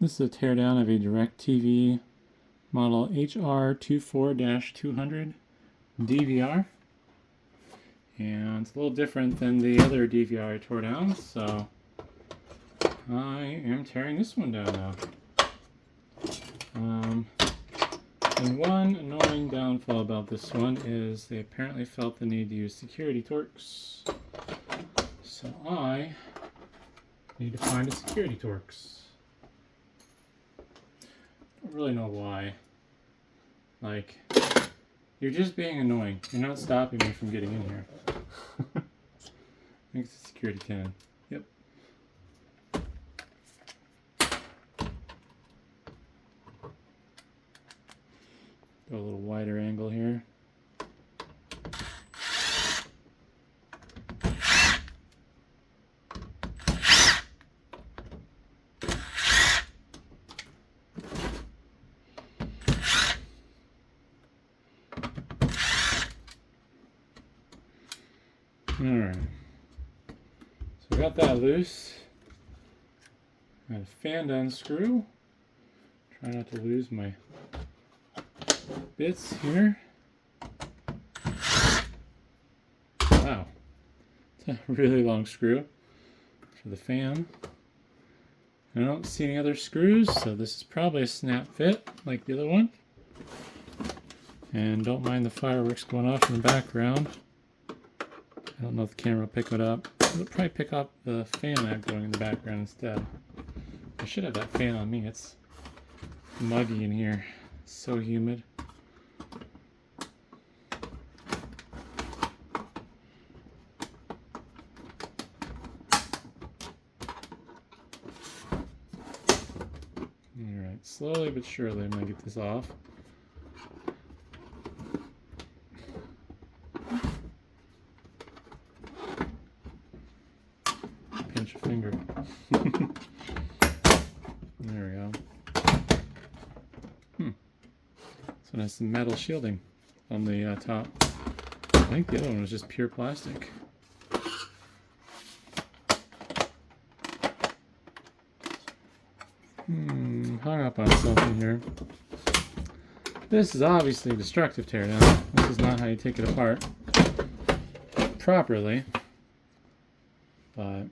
This is a teardown of a DIRECTV model HR24-200 DVR. And it's a little different than the other DVR I tore down, so I am tearing this one down now. And one annoying downfall about this one is they apparently felt the need to use security Torx. So I need to find a security Torx. I don't really know why. Like, you're just being annoying. You're not stopping me from getting in here. I think it's a security cannon. Yep. Go a little wider angle here. Alright, so we got that loose. Got a fan to unscrew. Try not to lose my bits here. Wow, it's a really long screw for the fan. I don't see any other screws, so this is probably a snap fit like the other one. And don't mind the fireworks going off in the background. I don't know if the camera will pick it up. It'll probably pick up the fan I have going in the background instead. I should have that fan on me. It's muggy in here. It's so humid. Alright, slowly but surely I'm going to get this off. Pinch a finger. There we go. So that's the metal shielding on the top. I think the other one was just pure plastic. Hung up on something here. This is obviously a destructive teardown. This is not how you take it apart properly. But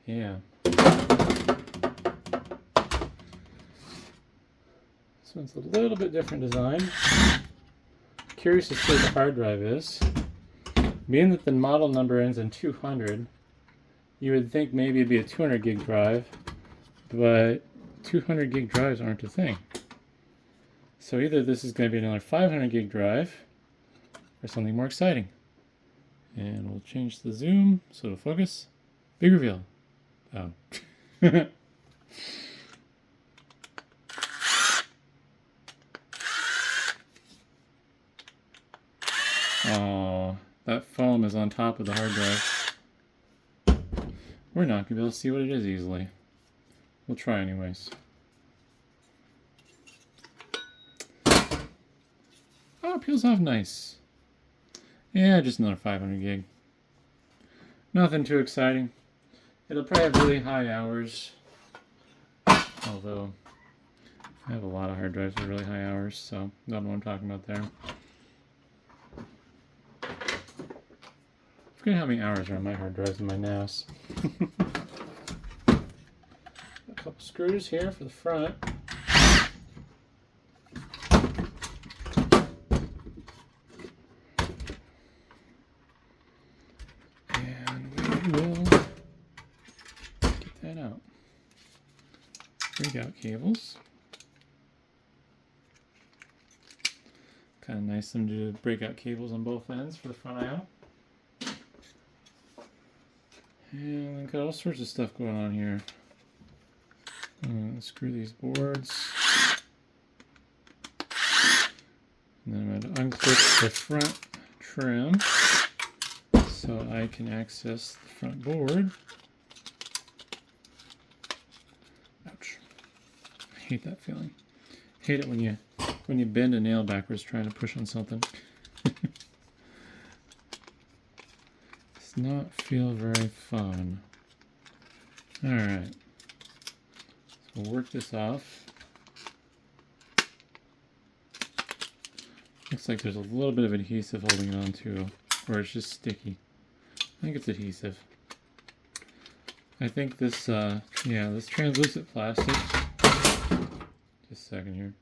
yeah. This one's a little bit different design. Curious to see what the hard drive is. Being that the model number ends in 200, you would think maybe it'd be a 200 gig drive, but 200 gig drives aren't a thing. So either this is going to be another 500 gig drive or something more exciting. And we'll change the zoom so it'll focus. Big reveal. Oh. Oh, that foam is on top of the hard drive. We're not going to be able to see what it is easily. We'll try anyways. Oh, it peels off nice. Yeah, just another 500 gig. Nothing too exciting. It'll probably have really high hours. Although, I have a lot of hard drives with really high hours, so don't know what I'm talking about there. I forget how many hours are on my hard drives in my NAS. A couple screws here for the front. We'll get that out. Breakout cables. Kind of nice of them to do breakout cables on both ends for the front I/O. And we've got all sorts of stuff going on here. Screw these boards. And then I'm going to unclip the front trim so I can access the front board. Ouch. I hate that feeling. I hate it when you bend a nail backwards trying to push on something. Does not feel very fun. Alright. We'll work this off. Looks like there's a little bit of adhesive holding it on to, or it's just sticky. I think it's adhesive. I think this, yeah, this translucent plastic, just a second here.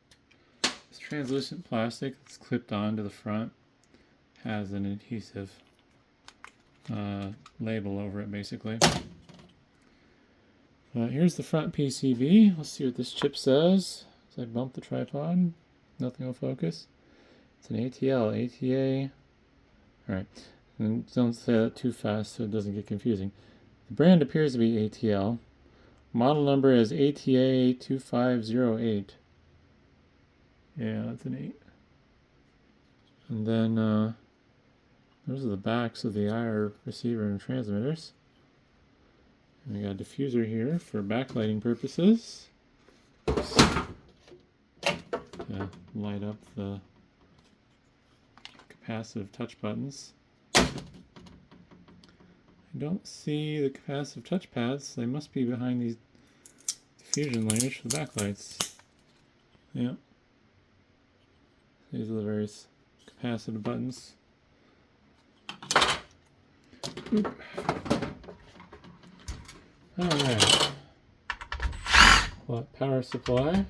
This translucent plastic that's clipped onto the front has an adhesive label over it, basically. Here's the front PCB. Let's see what this chip says. As I bump the tripod, nothing will focus. It's an ATL, ATA. Alright, and don't say that too fast so it doesn't get confusing. The brand appears to be ATL. Model number is ATA2508. Yeah, that's an 8. And then those are the backs of the IR receiver and transmitters. And we got a diffuser here for backlighting purposes. Oops. To light up the capacitive touch buttons. I don't see the capacitive touch pads. They must be behind these diffusion lighters for the backlights. Yeah. These are the various capacitive buttons. Oop. Alright. Power supply.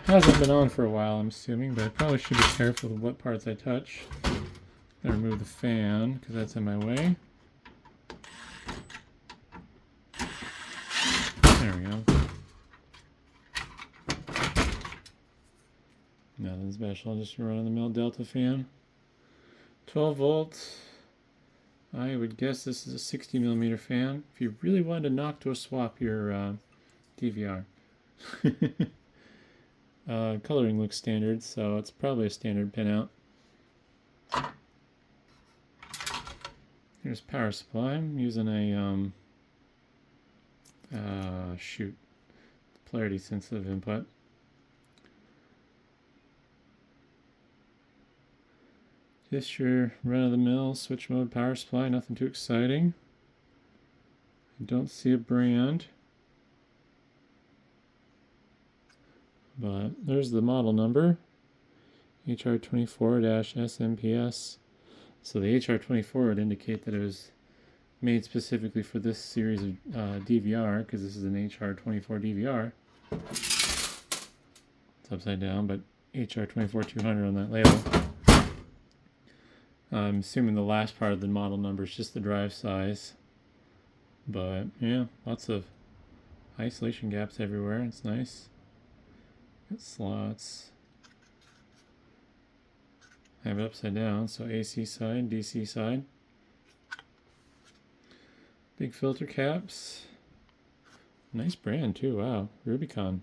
Hasn't been on for a while, I'm assuming, but I probably should be careful with what parts I touch. Gotta remove the fan, because that's in my way. There we go. Nothing special, just a run-of-the-mill Delta fan. 12 volts. I would guess this is a 60mm fan. If you really wanted to knock to a swap your DVR. Coloring looks standard, so it's probably a standard pinout. Here's power supply. I'm using a polarity sensitive input. Just your run-of-the-mill switch mode power supply, nothing too exciting. I don't see a brand. But there's the model number, HR24-SMPS. So the HR24 would indicate that it was made specifically for this series of DVR, because this is an HR24 DVR. It's upside down, but HR24-200 on that label. I'm assuming the last part of the model number is just the drive size. But yeah, lots of isolation gaps everywhere. It's nice. Got slots. I have it upside down, so AC side, DC side. Big filter caps. Nice brand too, wow. Rubycon.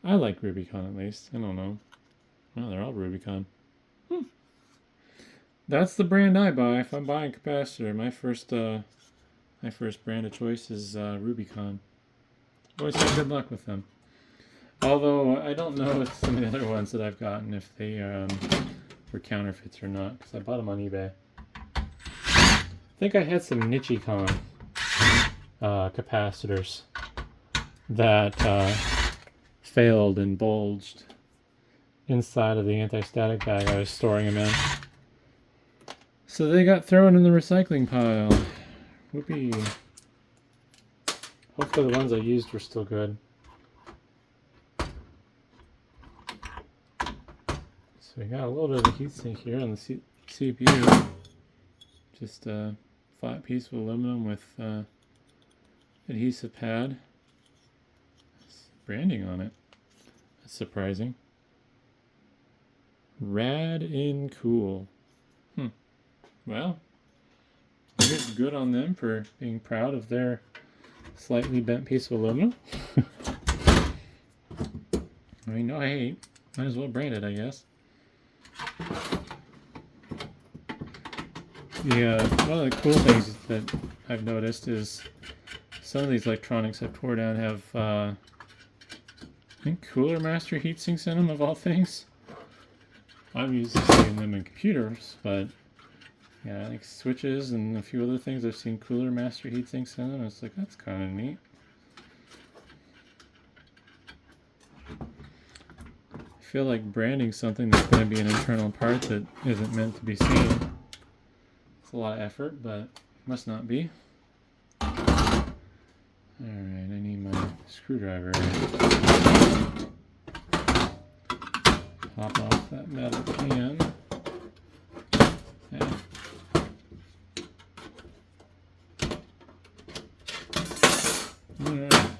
I like Rubycon at least. I don't know. Well, they're all Rubycon. That's the brand I buy if I'm buying a capacitor. My first brand of choice is Rubycon. Always have good luck with them. Although I don't know with some of the other ones that I've gotten if they were counterfeits or not, because I bought them on eBay. I think I had some Nichicon capacitors that failed and bulged inside of the anti-static bag I was storing them in. So they got thrown in the recycling pile. Whoopee. Hopefully the ones I used were still good. So we got a little bit of a heatsink here on the CPU. Just a flat piece of aluminum with adhesive pad. There's branding on it. That's surprising. Rad and cool. Well, I guess good on them for being proud of their slightly bent piece of aluminum. I mean, no hate. Might as well brand it, I guess. Yeah, one of the cool things that I've noticed is some of these electronics I tore down have, I think, Cooler Master heatsinks in them, of all things. I'm used to seeing them in computers, but Yeah, like switches and a few other things. I've seen cooler master heat sinks in them. It's like, that's kind of neat. I feel like branding something that's going to be an internal part that isn't meant to be seen. It's a lot of effort, but must not be. Alright, I need my screwdriver. Pop off that metal can. Yeah. Alright.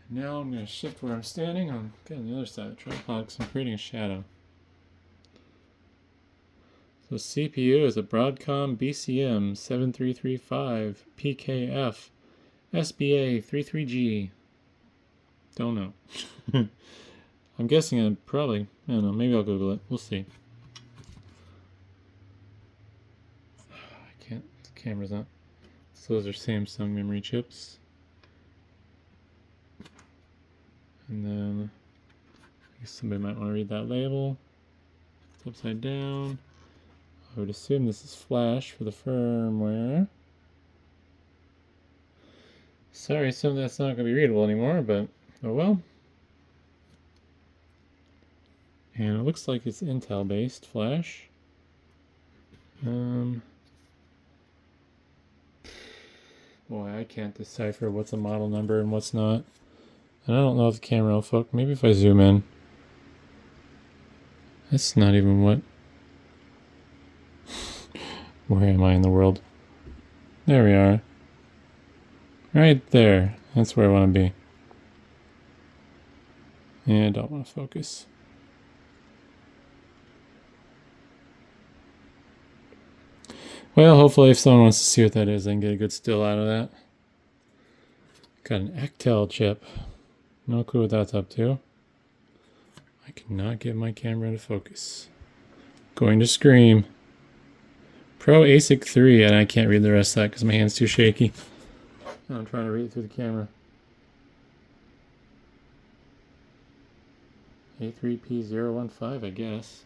Now I'm going to shift where I'm standing. I'm getting the other side of the tripod because I'm creating a shadow. So CPU is a Broadcom BCM 7335 PKF SBA 33G. Don't know. I'm guessing I don't know, maybe I'll Google it. We'll see. I can't, the camera's not. So those are Samsung memory chips. And then, I guess somebody might want to read that label. It's upside down. I would assume this is flash for the firmware. Sorry, some of that's not going to be readable anymore, but oh well. And it looks like it's Intel based flash. Boy, I can't decipher what's a model number and what's not. And I don't know if the camera will focus. Maybe if I zoom in. That's not even what. Where am I in the world? There we are. Right there. That's where I want to be. Yeah, I don't want to focus. Well, hopefully if someone wants to see what that is, I can get a good still out of that. Got an Actel chip. No clue what that's up to. I cannot get my camera to focus. Going to scream. Pro ASIC 3, and I can't read the rest of that because my hand's too shaky. I'm trying to read it through the camera. A3P015, I guess.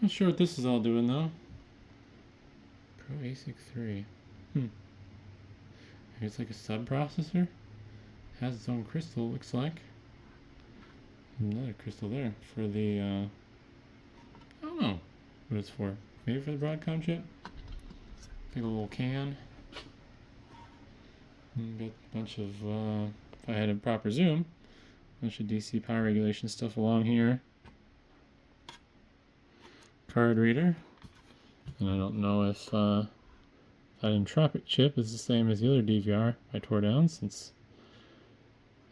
Not sure what this is all doing though. Pro ASIC 3. It's like a sub-processor. Has its own crystal, looks like. Another crystal there for the, I don't know what it's for. Maybe for the Broadcom chip? Big little can. And got a bunch of, if I had a proper zoom, a bunch of DC power regulation stuff along here. Card reader. And I don't know if that Entropic chip is the same as the other DVR I tore down, since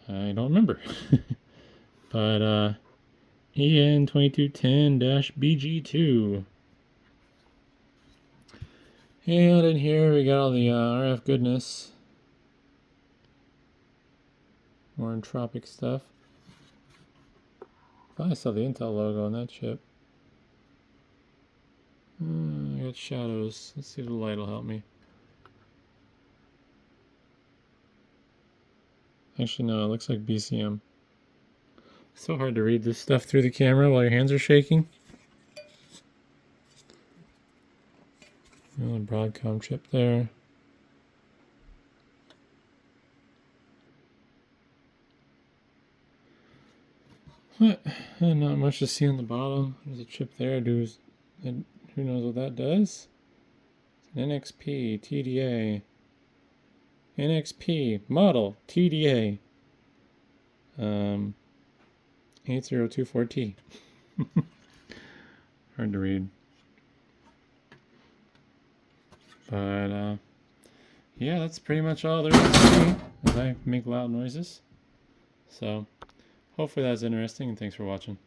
I don't remember. But EN2210-BG2. And in here we got all the RF goodness. More Entropic stuff. Thought I saw the Intel logo on that chip. I got shadows. Let's see if the light will help me. Actually, no, it looks like BCM. It's so hard to read this stuff through the camera while your hands are shaking. Another Broadcom chip there. What? Not much to see on the bottom. There's a chip there. Who knows what that does? It's an NXP TDA. NXP model TDA. 8024T. Hard to read. But yeah, that's pretty much all there is to see as I make loud noises. So hopefully that's interesting, and thanks for watching.